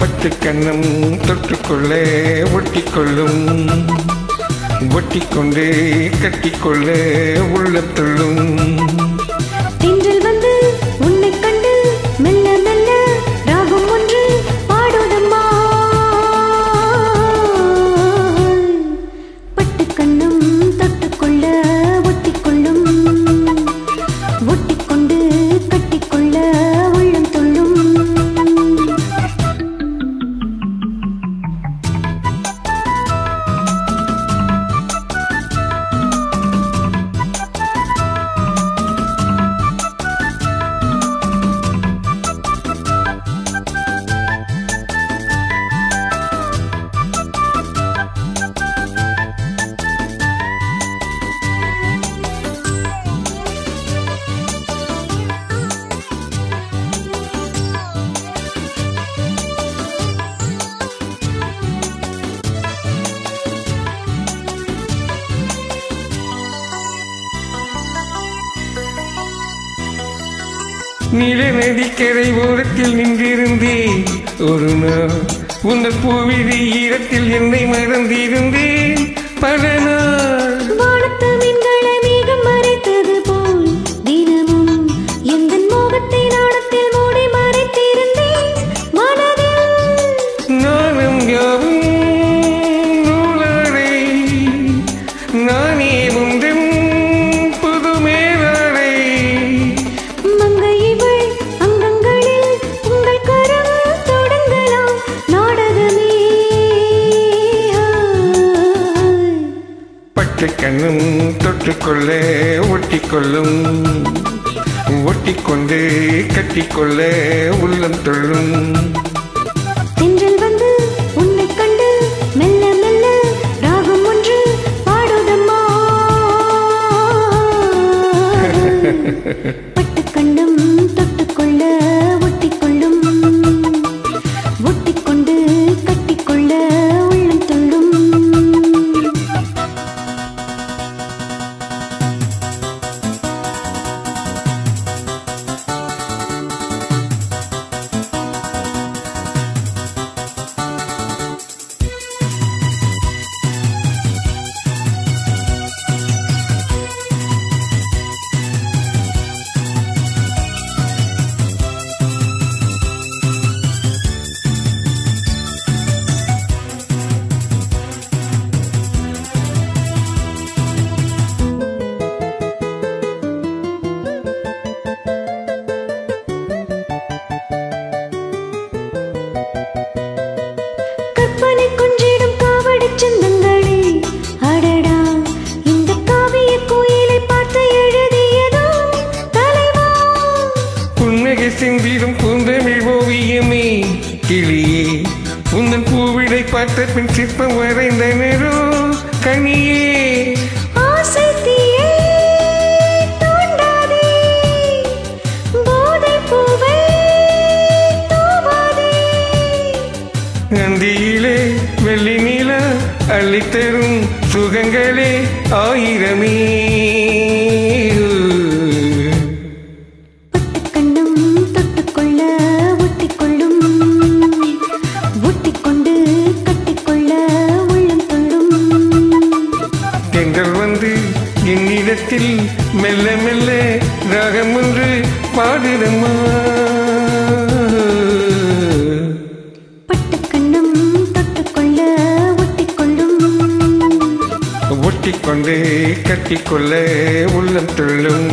பட்டு கண்ணம் தொட்டுக்கொள்ளே ஒட்டிக்கொள்ளும் ஒட்டிக்கொண்டே கட்டிக்கொள்ளே உள்ளத்துள்ளும் தென்றல் வந்து உன்னை கண்டு மெல்ல மெல்ல ராகம் ஒன்று பாடுதம்மா பட்டு கண்ணம் தொட்டுக்கொள்ள ஒட்டிக்கொள்ளும் ஒட்டிக்கொண்டு கட்டிக்கொள்ள உள்ளம் துள்ளும் நீல நதிக்கரை ஓரத்தில் நின்றிருந்தேன் ஒரு நாள் உங்கள் பூவிழி ஈரத்தில் என்னை மறந்திருந்தேன் பல நாள் வானத்து மீன்களை மேகம் மறைத்தது போல் தினமும் எந்த மோகத்தை நாணத்தில் மூடி மறைத்திருந்தேன் மனதில் நானும் யாவும் நூலாடை நானே உந்தன் புது மேலாடை மங்கை இவள் அங்கங்களில் உங்கள் கரம் தொடங்கலாம் நாடகமே பட்டு கண்ணும் தொட்டுக்கொள்ளே ஒட்டிக்கொள்ளும் ஒட்டிக்கொண்டு கட்டிக்கொள்ளே உள்ளம் துள்ளும் தென்றல் வந்து உன்னை கண்டு மெல்ல மெல்ல ராகம் ஒன்று பாடுதம்மா பட்டு கண்ணும் தொட்டுக்கொள்ள ஒட்டிக்கொள்ளும் ஒட்டிக்கொண்டு கட்டிக்கொள்ள உள்ளம் துள்ளும் கற்பனை கொஞ்சிடும் காவடிச் சொந்தங்களே அடடா இந்த காவிய கோயிலை பார்த்து எழுதியதோ தலைவா புன்னகை சிந்திடும் பூந்தமிழ் ஓவியமே கிளியே உந்தன் பூவிடை பார்த்த பின் சிற்பம் வரைந்தனரோ கனியே ஆசை தீயை தூண்டாதே போதைப் பூவை தூவாதே நந்தியிலே வெள்ளி நிலா அள்ளித்தரும் சுகங்களே ஆயிரமே பட்டு கண்ணும் தொட்டுக்கொள்ள ஒட்டிக்கொள்ளும் ஒட்டிக்கொண்டு கட்டிக்கொள்ள உள்ளம் துள்ளும் தென்றல் வந்து என்னிடத்தில் மெல்ல மெல்ல ராகம் ஒன்று பாடுதம்மா பட்டு கண்ணும் தொட்டுக்கொள்ள ஒட்டிக்கொள்ளும் ஒட்டிக்கொண்டு கட்டிக்கொள்ள உள்ளம் துள்ளும்